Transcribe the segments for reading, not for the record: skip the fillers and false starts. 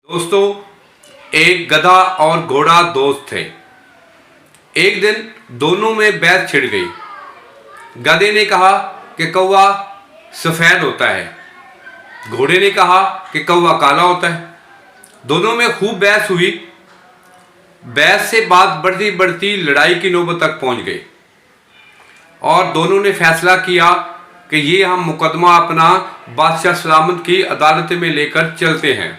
दोस्तों, एक गधा और घोड़ा दोस्त थे। एक दिन दोनों में बहस छिड़ गई। गधे ने कहा कि कौवा सफ़ेद होता है, घोड़े ने कहा कि कौवा काला होता है। दोनों में खूब बहस हुई। बहस से बात बढ़ती बढ़ती लड़ाई की नौबत तक पहुंच गई और दोनों ने फैसला किया कि ये हम मुकदमा अपना बादशाह सलामत की अदालत में लेकर चलते हैं।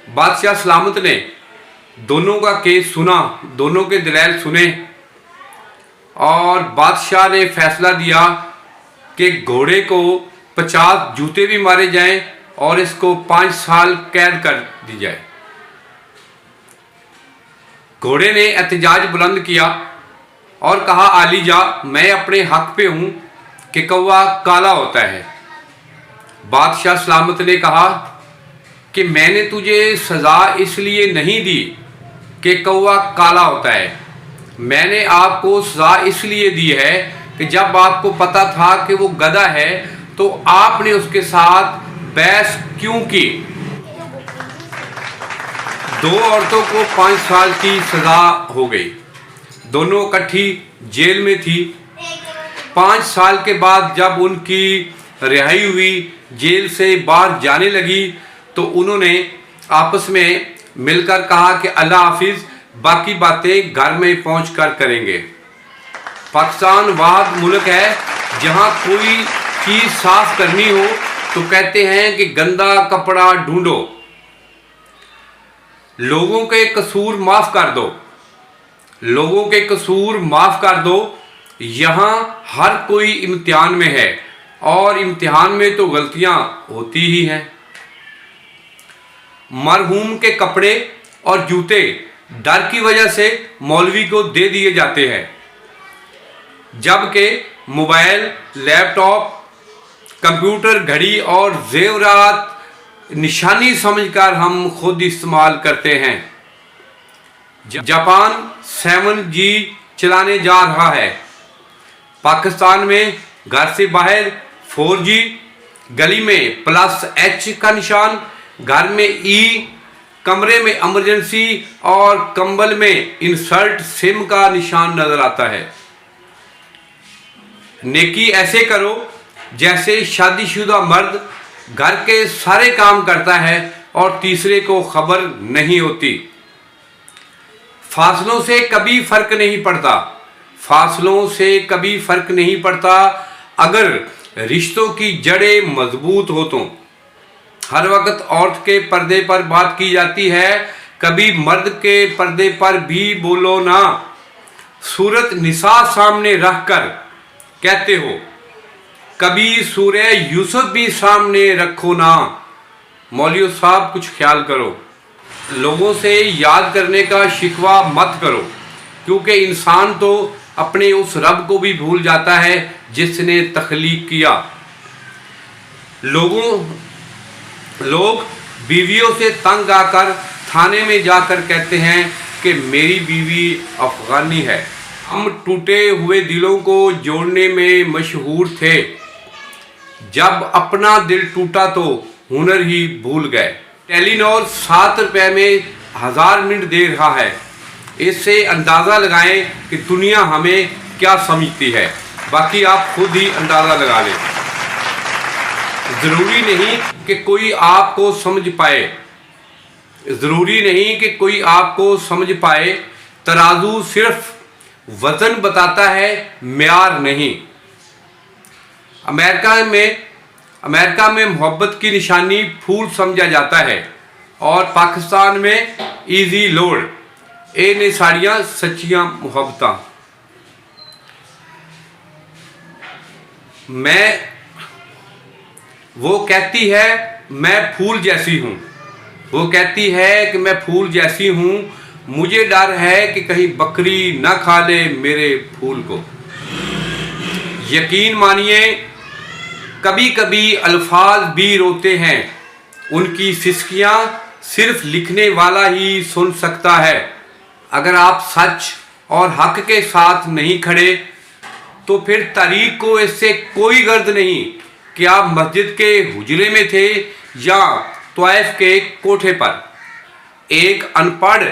बादशाह सलामत ने दोनों का केस सुना, दोनों के दलील सुने और बादशाह ने फैसला दिया कि घोड़े को 50 जूते भी मारे जाएं और इसको 5 साल कैद कर दी जाए। घोड़े ने एहतजाज बुलंद किया और कहा, आलीजा, मैं अपने हक पे हूं कि कौवा काला होता है। बादशाह सलामत ने कहा कि मैंने तुझे सज़ा इसलिए नहीं दी कि कौवा काला होता है, मैंने आपको सज़ा इसलिए दी है कि जब आपको पता था कि वो गधा है तो आपने उसके साथ बहस क्यों की। 2 औरतों को 5 साल की सज़ा हो गई। दोनों इकट्ठी जेल में थी। 5 साल के बाद जब उनकी रिहाई हुई, जेल से बाहर जाने लगी, तो उन्होंने आपस में मिलकर कहा कि अल्लाह हाफिज़, बाकी बातें घर में पहुंचकर करेंगे। पाकिस्तान वाहिद मुल्क है जहां कोई चीज़ साफ करनी हो तो कहते हैं कि गंदा कपड़ा ढूंढो, लोगों के कसूर माफ़ कर दो, लोगों के कसूर माफ़ कर दो। यहाँ हर कोई इम्तिहान में है और इम्तिहान में तो गलतियाँ होती ही हैं। मरहूम के कपड़े और जूते डर की वजह से मौलवी को दे दिए जाते हैं, जबकि मोबाइल, लैपटॉप, कंप्यूटर, घड़ी और जेवरात निशानी समझकर हम खुद इस्तेमाल करते हैं। जापान 7G चलाने जा रहा है। पाकिस्तान में घर से बाहर 4G, गली में +H का निशान, घर में E, कमरे में इमरजेंसी और कंबल में इंसर्ट सिम का निशान नजर आता है। नेकी ऐसे करो जैसे शादीशुदा मर्द घर के सारे काम करता है और तीसरे को खबर नहीं होती। फासलों से कभी फर्क नहीं पड़ता, फासलों से कभी फर्क नहीं पड़ता अगर रिश्तों की जड़ें मजबूत हो तो। हर वक्त औरत के पर्दे पर बात की जाती है, कभी मर्द के पर्दे पर भी बोलो ना। सूरत निसा सामने रखकर कहते हो, कभी सूरह यूसुफ भी सामने रखो ना। मौलवी साहब, कुछ ख्याल करो। लोगों से याद करने का शिकवा मत करो, क्योंकि इंसान तो अपने उस रब को भी भूल जाता है जिसने तख्लीक किया। लोग बीवियों से तंग आकर थाने में जाकर कहते हैं कि मेरी बीवी अफगानी है। हम टूटे हुए दिलों को जोड़ने में मशहूर थे, जब अपना दिल टूटा तो हुनर ही भूल गए। टेलीनॉर 7 रुपए में 1000 मिनट दे रहा है। इससे अंदाज़ा लगाएं कि दुनिया हमें क्या समझती है, बाकी आप खुद ही अंदाज़ा लगा लें। ज़रूरी नहीं कि कोई आपको समझ पाए, ज़रूरी नहीं कि कोई आपको समझ पाए। तराजू सिर्फ वज़न बताता है, म्यार नहीं। अमेरिका में मोहब्बत की निशानी फूल समझा जाता है और पाकिस्तान में इजी लोड। ए ने साड़ियाँ सच्चियाँ मोहब्बतां। वो कहती है मैं फूल जैसी हूँ, वो कहती है कि मैं फूल जैसी हूँ, मुझे डर है कि कहीं बकरी न खा ले मेरे फूल को। यकीन मानिए, कभी कभी अल्फाज भी रोते हैं, उनकी सिसकियाँ सिर्फ लिखने वाला ही सुन सकता है। अगर आप सच और हक के साथ नहीं खड़े तो फिर तारीख को इससे कोई गर्द नहीं कि आप मस्जिद के हुजरे में थे या तवाइफ के कोठे पर एक अनपढ़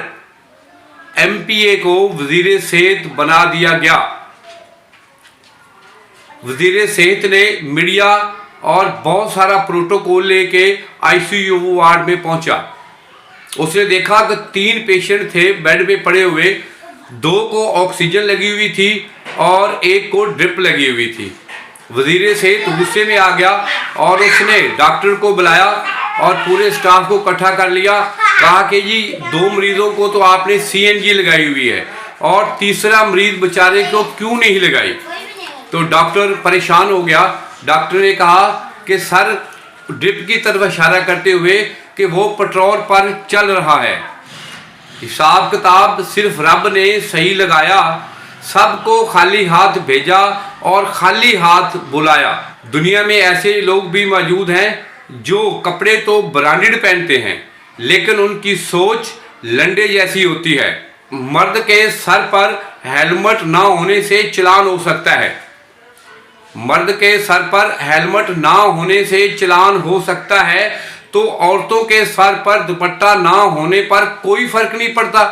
एमपीए को वजीर सेहत बना दिया गया। वजीर सेहत ने मीडिया और बहुत सारा प्रोटोकॉल लेके आईसीयू वार्ड में पहुंचा। उसने देखा कि 3 पेशेंट थे बेड पे पड़े हुए, 2 को ऑक्सीजन लगी हुई थी और 1 को ड्रिप लगी हुई थी। वजीर सेहत गुस्से में आ गया और उसने डॉक्टर को बुलाया और पूरे स्टाफ को इकट्ठा कर लिया। कहा कि जी 2 मरीजों को तो आपने सीएनजी लगाई हुई है और तीसरा मरीज बेचारे को क्यों नहीं लगाई। तो डॉक्टर परेशान हो गया। डॉक्टर ने कहा कि सर, ड्रिप की तरफ इशारा करते हुए कि वो पेट्रोल पर चल रहा है। हिसाब किताब सिर्फ रब ने सही लगाया, सबको खाली हाथ भेजा और खाली हाथ बुलाया। दुनिया में ऐसे लोग भी मौजूद हैं जो कपड़े तो ब्रांडेड पहनते हैं लेकिन उनकी सोच लंडे जैसी होती है। मर्द के सर पर हेलमेट ना होने से चालान हो सकता है, मर्द के सर पर हेलमेट ना होने से चालान हो सकता है, तो औरतों के सर पर दुपट्टा ना होने पर कोई फर्क नहीं पड़ता।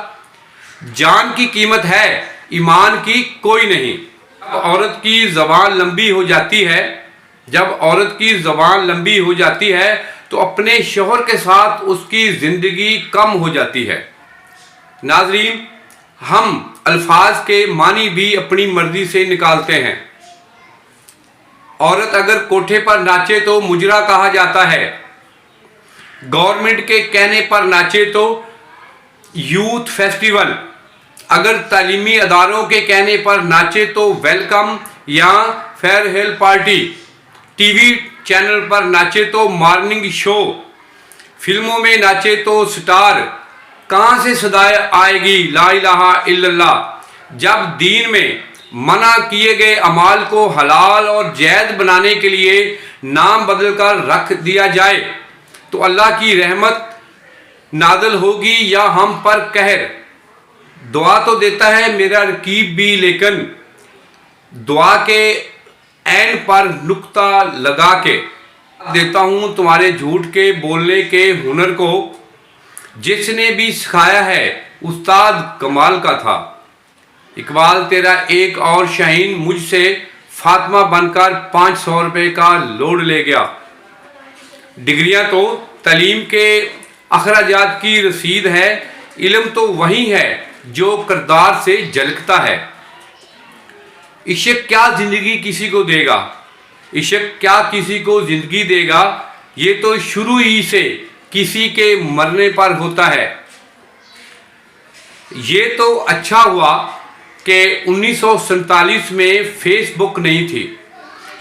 जान की कीमत है, ईमान की कोई नहीं। औरत की ज़बान लंबी हो जाती है, जब औरत की ज़बान लंबी हो जाती है तो अपने शौहर के साथ उसकी ज़िंदगी कम हो जाती है। नाज़रीन, हम अल्फाज के मानी भी अपनी मर्जी से निकालते हैं। औरत अगर कोठे पर नाचे तो मुजरा कहा जाता है, गवर्नमेंट के कहने पर नाचे तो यूथ फेस्टिवल, अगर तालीमी अदारों के कहने पर नाचे तो वेलकम या फेयरवेल पार्टी, टीवी चैनल पर नाचे तो मॉर्निंग शो, फिल्मों में नाचे तो स्टार। कहाँ से सदाए आएगी ला इलाहा इल्लल्लाह जब दीन में मना किए गए अमाल को हलाल और जैद बनाने के लिए नाम बदलकर रख दिया जाए तो अल्लाह की रहमत नाज़िल होगी या हम पर कहर। दुआ तो देता है मेरा रकीब भी, लेकिन दुआ के ऐन पर नुक्ता लगा के देता हूँ तुम्हारे झूठ के बोलने के हुनर को। जिसने भी सिखाया है उस्ताद कमाल का था। इकबाल तेरा एक और शाहीन मुझसे फातिमा बनकर 500 रुपये का लोड ले गया। डिग्रियां तो तालीम के अखराजात की रसीद है, इल्म तो वही है जो किरदार से झलकता है। इश्क क्या ज़िंदगी किसी को देगा, इश्क क्या किसी को ज़िंदगी देगा, ये तो शुरू ही से किसी के मरने पर होता है। ये तो अच्छा हुआ कि 1947 में फेसबुक नहीं थी,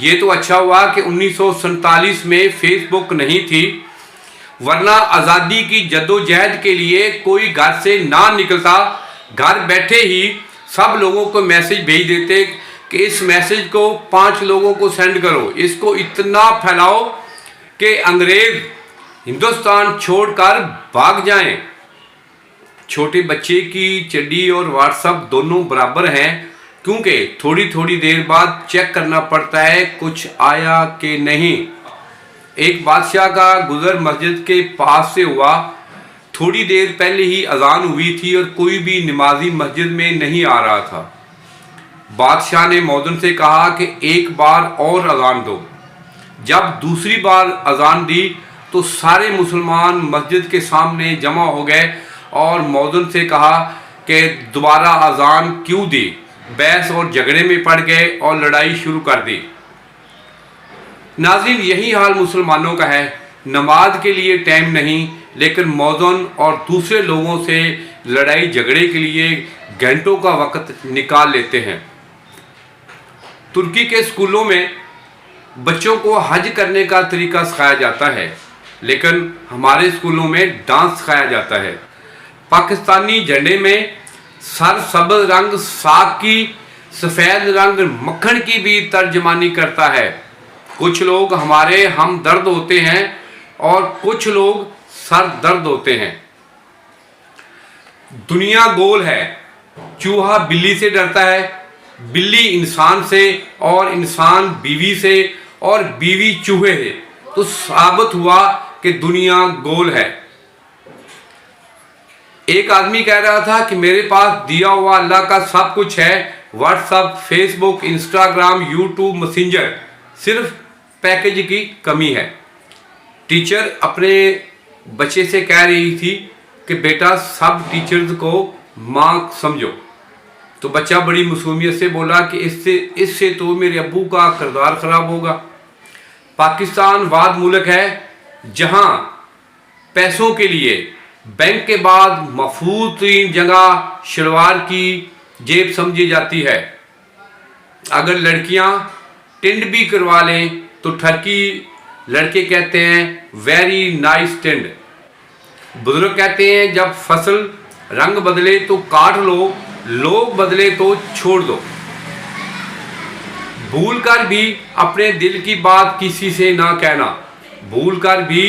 ये तो अच्छा हुआ कि 1947 में फेसबुक नहीं थी, वरना आज़ादी की जद्दोजहद के लिए कोई घर से ना निकलता। घर बैठे ही सब लोगों को मैसेज भेज देते कि इस मैसेज को 5 लोगों को सेंड करो, इसको इतना फैलाओ कि अंग्रेज हिंदुस्तान छोड़कर भाग जाएं। छोटे बच्चे की चड्डी और व्हाट्सएप दोनों बराबर हैं, क्योंकि थोड़ी थोड़ी देर बाद चेक करना पड़ता है कुछ आया कि नहीं। एक बादशाह का गुजर मस्जिद के पास से हुआ, थोड़ी देर पहले ही अजान हुई थी और कोई भी नमाजी मस्जिद में नहीं आ रहा था। बादशाह ने मौज़िन से कहा कि एक बार और अजान दो। जब दूसरी बार अजान दी तो सारे मुसलमान मस्जिद के सामने जमा हो गए और मौज़िन से कहा कि दोबारा अजान क्यों दी। बहस और झगड़े में पड़ गए और लड़ाई शुरू कर दी। नाज़रीन, यही हाल मुसलमानों का है। नमाज के लिए टाइम नहीं, लेकिन मौज़िन और दूसरे लोगों से लड़ाई झगड़े के लिए घंटों का वक्त निकाल लेते हैं। तुर्की के स्कूलों में बच्चों को हज करने का तरीका सिखाया जाता है, लेकिन हमारे स्कूलों में डांस सिखाया जाता है। पाकिस्तानी झंडे में सरसब्ज़ रंग साग की, सफ़ेद रंग मक्खन की भी तर्जमानी करता है। कुछ लोग हमारे हमदर्द होते हैं और कुछ लोग सर दर्द होते हैं। दुनिया गोल है, चूहा बिल्ली से डरता है, बिल्ली इंसान से और इंसान बीवी से और बीवी चूहे से। तो साबित हुआ कि दुनिया गोल है। एक आदमी कह रहा था कि मेरे पास दिया हुआ अल्लाह का सब कुछ है, WhatsApp, Facebook, Instagram, YouTube, messenger, सिर्फ पैकेज की कमी है। टीचर अपने बच्चे से कह रही थी कि बेटा सब टीचर्स को माँ समझो। तो बच्चा बड़ी मासूमियत से बोला कि इससे तो मेरे अब्बू का किरदार खराब होगा। पाकिस्तान वाद मुल्क है जहां पैसों के लिए बैंक के बाद महफूज तीन जगह शलवार की जेब समझी जाती है। अगर लड़कियां टिंड भी करवा लें तो ठरकी लड़के कहते हैं वेरी नाइस टिंड। बुजुर्ग कहते हैं जब फसल रंग बदले तो काट लो, लोग बदले तो छोड़ दो। भूल कर भी अपने दिल की बात किसी से ना कहना, भूल कर भी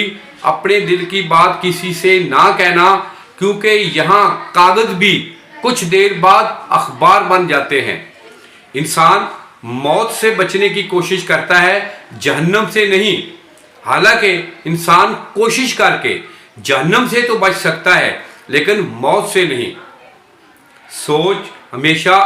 अपने दिल की बात किसी से ना कहना, क्योंकि यहाँ कागज भी कुछ देर बाद अखबार बन जाते हैं। इंसान मौत से बचने की कोशिश करता है, जहन्नम से नहीं। हालांकि इंसान कोशिश करके जहन्नम से तो बच सकता है, लेकिन मौत से नहीं। सोच हमेशा